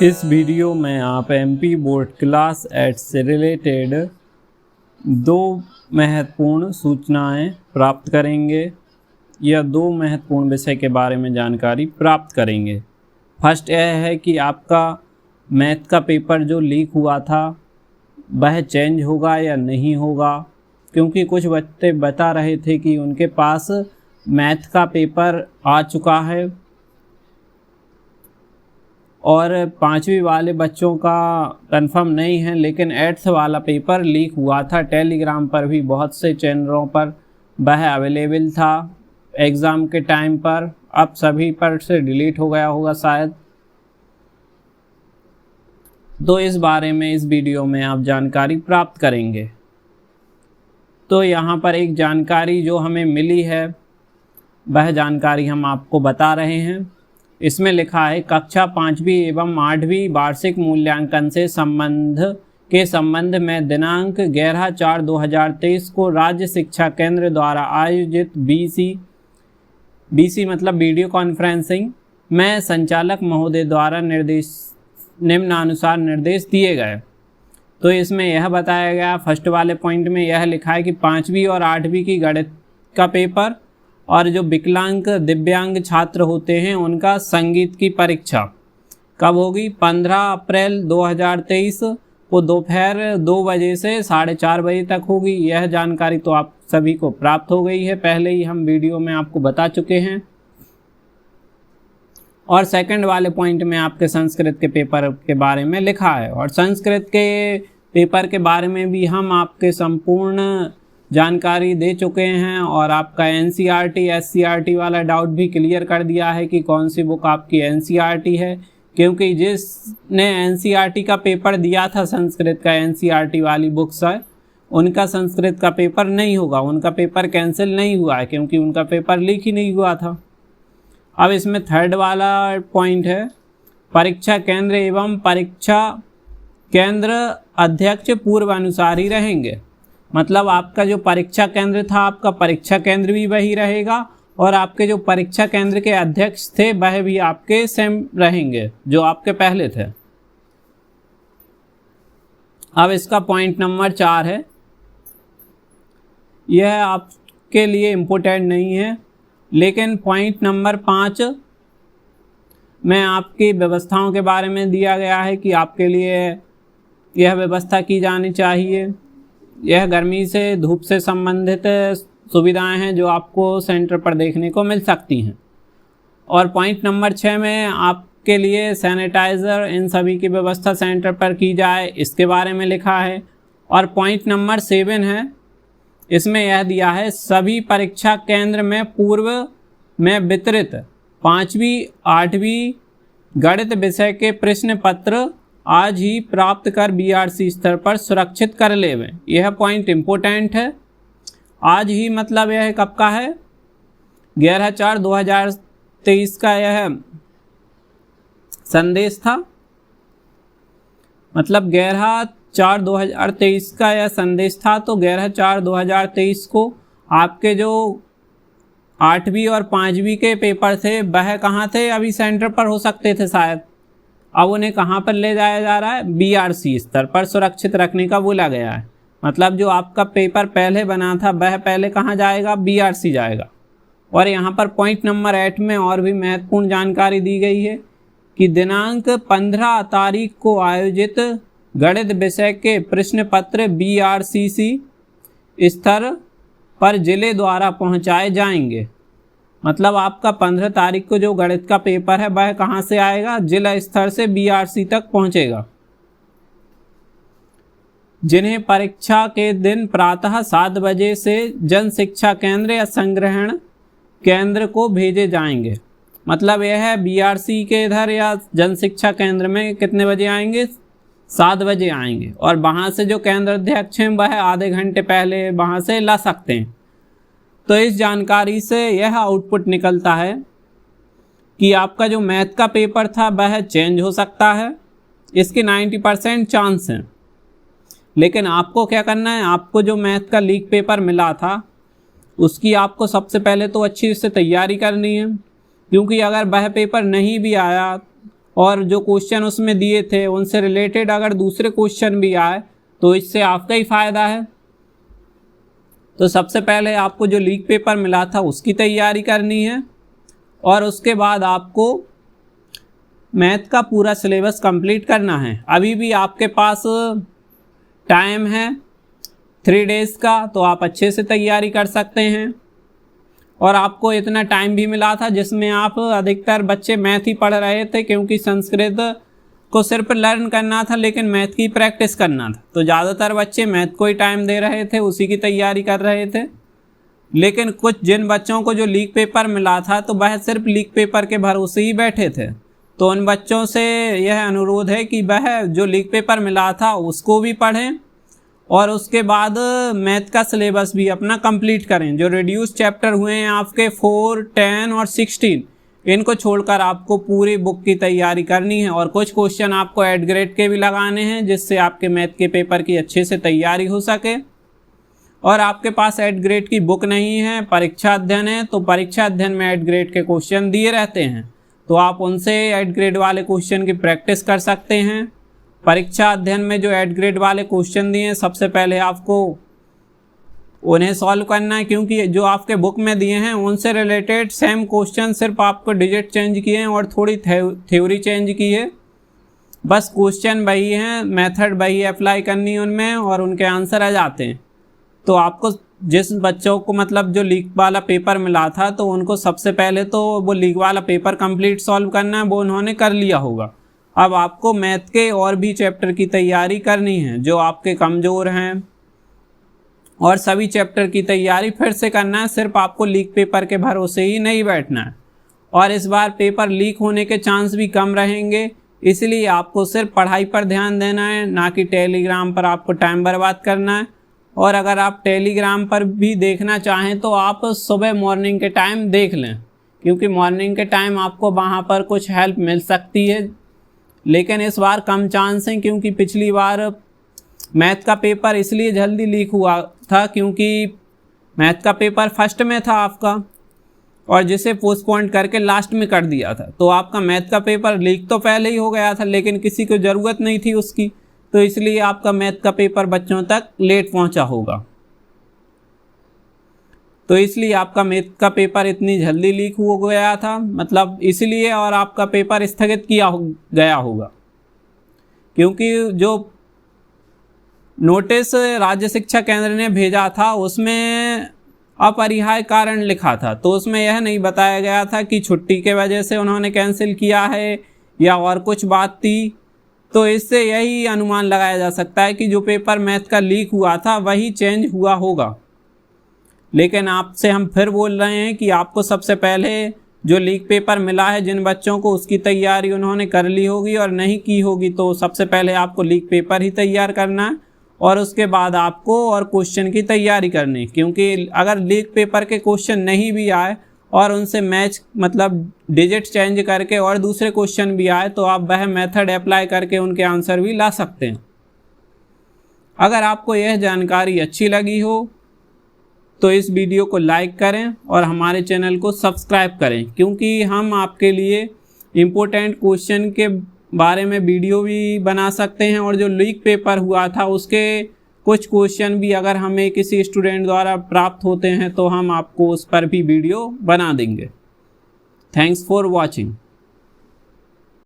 इस वीडियो में आप एमपी बोर्ड क्लास 8 से रिलेटेड दो महत्वपूर्ण सूचनाएं प्राप्त करेंगे या दो महत्वपूर्ण विषय के बारे में जानकारी प्राप्त करेंगे। फर्स्ट यह है कि आपका मैथ का पेपर जो लीक हुआ था वह चेंज होगा या नहीं होगा, क्योंकि कुछ बच्चे बता रहे थे कि उनके पास मैथ का पेपर आ चुका है और 5वीं वाले बच्चों का कंफर्म नहीं है, लेकिन 8th वाला पेपर लीक हुआ था। टेलीग्राम पर भी बहुत से चैनलों पर वह अवेलेबल था एग्ज़ाम के टाइम पर। अब सभी पर से डिलीट हो गया होगा शायद। तो इस बारे में इस वीडियो में आप जानकारी प्राप्त करेंगे। तो यहाँ पर एक जानकारी जो हमें मिली है वह जानकारी हम आपको बता रहे हैं। इसमें लिखा है कक्षा 5वीं एवं 8वीं वार्षिक मूल्यांकन से संबंध में दिनांक 11/4/2023 को राज्य शिक्षा केंद्र द्वारा आयोजित बीसी मतलब वीडियो कॉन्फ्रेंसिंग में संचालक महोदय द्वारा निम्नानुसार निर्देश दिए गए। तो इसमें यह बताया गया, फर्स्ट वाले पॉइंट में यह लिखा है कि 5वीं और 8वीं की गणित का पेपर और जो विकलांग दिव्यांग छात्र होते हैं उनका संगीत की परीक्षा कब होगी? 15 अप्रैल 2023 को दोपहर 2 बजे से 4:30 बजे तक होगी। यह जानकारी तो आप सभी को प्राप्त हो गई है, पहले ही हम वीडियो में आपको बता चुके हैं। और सेकंड वाले पॉइंट में आपके संस्कृत के पेपर के बारे में लिखा है, और संस्कृत के पेपर के बारे में भी हम आपके संपूर्ण जानकारी दे चुके हैं और आपका एनसीईआरटी एससीईआरटी वाला डाउट भी क्लियर कर दिया है कि कौन सी बुक आपकी एनसीईआरटी है, क्योंकि जिसने एनसीईआरटी का पेपर दिया था संस्कृत का एनसीईआरटी वाली बुक्स है उनका संस्कृत का पेपर नहीं होगा, उनका पेपर कैंसिल नहीं हुआ है क्योंकि उनका पेपर लीक ही नहीं हुआ था। अब इसमें थर्ड वाला पॉइंट है परीक्षा केंद्र एवं परीक्षा केंद्र अध्यक्ष पूर्व अनुसार ही रहेंगे। मतलब आपका जो परीक्षा केंद्र था आपका परीक्षा केंद्र भी वही रहेगा और आपके जो परीक्षा केंद्र के अध्यक्ष थे वह भी आपके सेम रहेंगे जो आपके पहले थे। अब इसका पॉइंट नंबर 4 है, यह आपके लिए इम्पोर्टेंट नहीं है, लेकिन पॉइंट नंबर 5 में आपकी व्यवस्थाओं के बारे में दिया गया है कि आपके लिए यह व्यवस्था की जानी चाहिए। यह गर्मी से धूप से संबंधित सुविधाएं हैं जो आपको सेंटर पर देखने को मिल सकती हैं। और पॉइंट नंबर 6 में आपके लिए सैनिटाइज़र इन सभी की व्यवस्था सेंटर पर की जाए, इसके बारे में लिखा है। और पॉइंट नंबर 7 है, इसमें यह दिया है सभी परीक्षा केंद्र में पूर्व में वितरित 5वीं 8वीं गणित विषय के प्रश्न पत्र आज ही प्राप्त कर बीआरसी स्तर पर सुरक्षित कर लेवें। यह पॉइंट इम्पोर्टेंट है। आज ही मतलब यह कब का है? 11/4/2023 का यह संदेश था। मतलब 11/4/2023 का यह संदेश था। तो 11/4/2023 को आपके जो 8वीं और 5वीं के पेपर थे वह कहाँ थे? अभी सेंटर पर हो सकते थे शायद, अब उन्हें कहाँ पर ले जाया जा रहा है? बीआरसी स्तर पर सुरक्षित रखने का बोला गया है। मतलब जो आपका पेपर पहले बना था वह पहले कहाँ जाएगा? बीआरसी जाएगा। और यहाँ पर पॉइंट नंबर 8 में और भी महत्वपूर्ण जानकारी दी गई है कि दिनांक 15 तारीख को आयोजित गणित विषय के प्रश्न पत्र बीआरसीसी स्तर पर जिले द्वारा पहुँचाए जाएंगे। मतलब आपका 15 तारीख को जो गणित का पेपर है वह कहाँ से आएगा? जिला स्तर से बीआरसी तक पहुँचेगा। जिन्हें परीक्षा के दिन प्रातः 7 बजे से जन शिक्षा केंद्र या संग्रहण केंद्र को भेजे जाएंगे। मतलब यह है बीआरसी के इधर या जन शिक्षा केंद्र में कितने बजे आएंगे? 7 बजे आएंगे। और वहाँ से जो केंद्र अध्यक्ष हैं वह आधे घंटे पहले वहाँ से ला सकते हैं। तो इस जानकारी से यह आउटपुट निकलता है कि आपका जो मैथ का पेपर था वह चेंज हो सकता है, इसके 90% चांस हैं। लेकिन आपको क्या करना है? आपको जो मैथ का लीक पेपर मिला था उसकी आपको सबसे पहले तो अच्छी से तैयारी करनी है, क्योंकि अगर वह पेपर नहीं भी आया और जो क्वेश्चन उसमें दिए थे उनसे रिलेटेड अगर दूसरे क्वेश्चन भी आए तो इससे आपका ही फायदा है। तो सबसे पहले आपको जो लीक पेपर मिला था उसकी तैयारी करनी है और उसके बाद आपको मैथ का पूरा सिलेबस कंप्लीट करना है। अभी भी आपके पास टाइम है 3 डेज़ का, तो आप अच्छे से तैयारी कर सकते हैं। और आपको इतना टाइम भी मिला था जिसमें आप अधिकतर बच्चे मैथ ही पढ़ रहे थे, क्योंकि संस्कृत को सिर्फ लर्न करना था लेकिन मैथ की प्रैक्टिस करना था। तो ज़्यादातर बच्चे मैथ को ही टाइम दे रहे थे, उसी की तैयारी कर रहे थे। लेकिन कुछ जिन बच्चों को जो लीक पेपर मिला था तो वह सिर्फ लीक पेपर के भरोसे ही बैठे थे। तो उन बच्चों से यह अनुरोध है कि वह जो लीक पेपर मिला था उसको भी पढ़ें और उसके बाद मैथ का सिलेबस भी अपना कंप्लीट करें। जो रिड्यूस चैप्टर हुए हैं आपके 4, 10 और 16, इनको छोड़कर आपको पूरी बुक की तैयारी करनी है। और कुछ क्वेश्चन आपको एड ग्रेड के भी लगाने हैं जिससे आपके मैथ के पेपर की अच्छे से तैयारी हो सके। और आपके पास एड ग्रेड की बुक नहीं है, परीक्षा अध्ययन है, तो परीक्षा अध्ययन में एड ग्रेड के क्वेश्चन दिए रहते हैं, तो आप उनसे एड ग्रेड वाले क्वेश्चन की प्रैक्टिस कर सकते हैं। परीक्षा अध्ययन में जो एड ग्रेड वाले क्वेश्चन दिए हैं सबसे पहले आपको उन्हें सॉल्व करना है, क्योंकि जो आपके बुक में दिए हैं उनसे रिलेटेड सेम क्वेश्चन, सिर्फ आपको डिजिट चेंज किए हैं और थोड़ी थ्योरी चेंज की है। बस क्वेश्चन वही हैं, मेथड वही अप्लाई करनी है उनमें और उनके आंसर आ जाते हैं। तो आपको जिस बच्चों को मतलब जो लीक वाला पेपर मिला था तो उनको सबसे पहले तो वो लीक वाला पेपर कंप्लीट सॉल्व करना है, वो उन्होंने कर लिया होगा। अब आपको मैथ के और भी चैप्टर की तैयारी करनी है जो आपके कमज़ोर हैं, और सभी चैप्टर की तैयारी फिर से करना है। सिर्फ आपको लीक पेपर के भरोसे ही नहीं बैठना है। और इस बार पेपर लीक होने के चांस भी कम रहेंगे, इसलिए आपको सिर्फ पढ़ाई पर ध्यान देना है, ना कि टेलीग्राम पर आपको टाइम बर्बाद करना है। और अगर आप टेलीग्राम पर भी देखना चाहें तो आप सुबह मॉर्निंग के टाइम देख लें, क्योंकि मॉर्निंग के टाइम आपको वहाँ पर कुछ हेल्प मिल सकती है। लेकिन इस बार कम चांस हैं, क्योंकि पिछली बार मैथ का पेपर इसलिए जल्दी लीक हुआ था क्योंकि मैथ का पेपर फर्स्ट में था आपका, और जिसे पोस्टपोन करके लास्ट में कर दिया था। तो आपका मैथ का पेपर लीक तो पहले ही हो गया था, लेकिन किसी को ज़रूरत नहीं थी उसकी, तो इसलिए आपका मैथ का पेपर बच्चों तक लेट पहुंचा होगा। तो इसलिए आपका मैथ का पेपर इतनी जल्दी लीक हो गया था, मतलब इसलिए, और आपका पेपर स्थगित किया गया होगा, क्योंकि जो नोटिस राज्य शिक्षा केंद्र ने भेजा था उसमें अपरिहार्य कारण लिखा था। तो उसमें यह नहीं बताया गया था कि छुट्टी के वजह से उन्होंने कैंसिल किया है या और कुछ बात थी। तो इससे यही अनुमान लगाया जा सकता है कि जो पेपर मैथ का लीक हुआ था वही चेंज हुआ होगा। लेकिन आपसे हम फिर बोल रहे हैं कि आपको सबसे पहले जो लीक पेपर मिला है जिन बच्चों को, उसकी तैयारी उन्होंने कर ली होगी, और नहीं की होगी तो सबसे पहले आपको लीक पेपर ही तैयार करना है और उसके बाद आपको और क्वेश्चन की तैयारी करनी। क्योंकि अगर लीक पेपर के क्वेश्चन नहीं भी आए और उनसे मैच मतलब डिजिट चेंज करके और दूसरे क्वेश्चन भी आए तो आप वह मेथड अप्लाई करके उनके आंसर भी ला सकते हैं। अगर आपको यह जानकारी अच्छी लगी हो तो इस वीडियो को लाइक करें और हमारे चैनल को सब्सक्राइब करें, क्योंकि हम आपके लिए इम्पोर्टेंट क्वेश्चन के बारे में वीडियो भी बना सकते हैं। और जो लीक पेपर हुआ था उसके कुछ क्वेश्चन भी अगर हमें किसी स्टूडेंट द्वारा प्राप्त होते हैं तो हम आपको उस पर भी वीडियो बना देंगे। Thanks for watching.